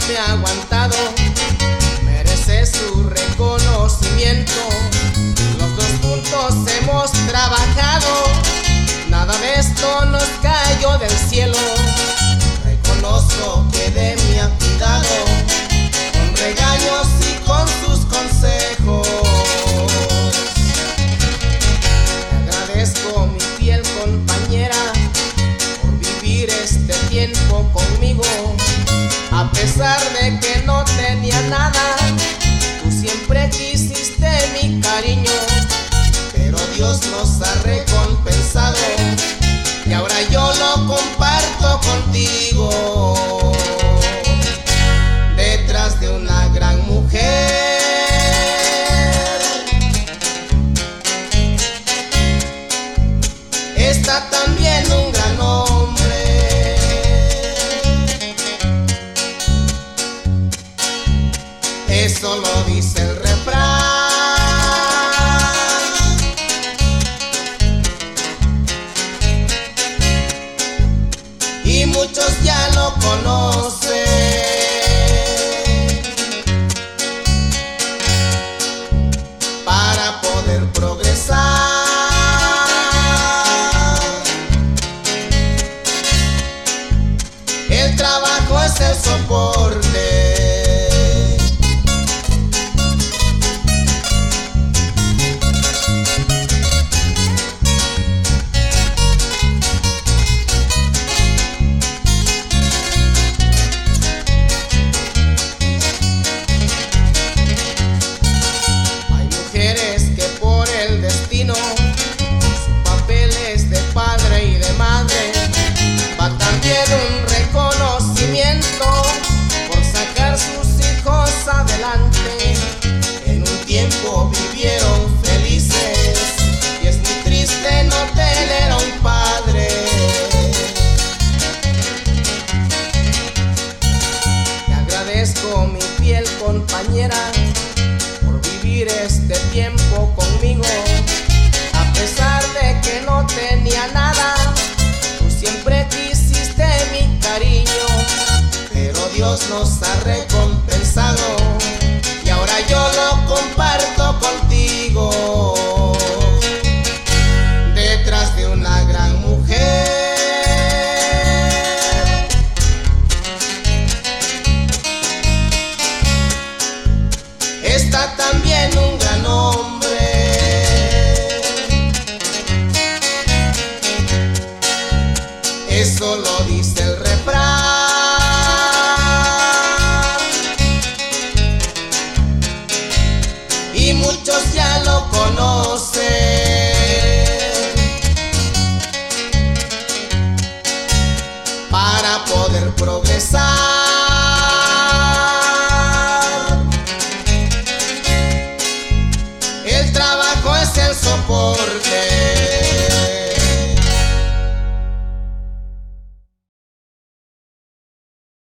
me ha aguantado merece su reconocimiento. Los dos juntos hemos trabajado, nada de esto nos cayó del cielo. Reconozco que de mí ha cuidado, con regaños y con sus consejos. Te agradezco, mi fiel compañera, por vivir este tiempo conmigo. A pesar de que no tenía nada, tú siempre quisiste mi cariño. Pero Dios nos ha recompensado y ahora yo lo comparto contigo. Detrás de una gran mujer está también un gran hombre. Eso lo dice el refrán, y muchos ya lo conocen. Para poder progresar, el trabajo es el soporte. Su papel es de padre y de madre, va también un reconocimiento por sacar sus hijos adelante. En un tiempo vivieron felices y es muy triste no tener a un padre. Te agradezco, mi fiel compañera, por vivir este tiempo conmigo. A pesar de que no tenía nada, tú siempre quisiste mi cariño. Pero Dios nos ha recompensado y ahora yo lo comparto contigo. Detrás de una gran mujer está también un gran hombre. Eso lo dice el refrán, y muchos ya lo conocen. Para poder progresar,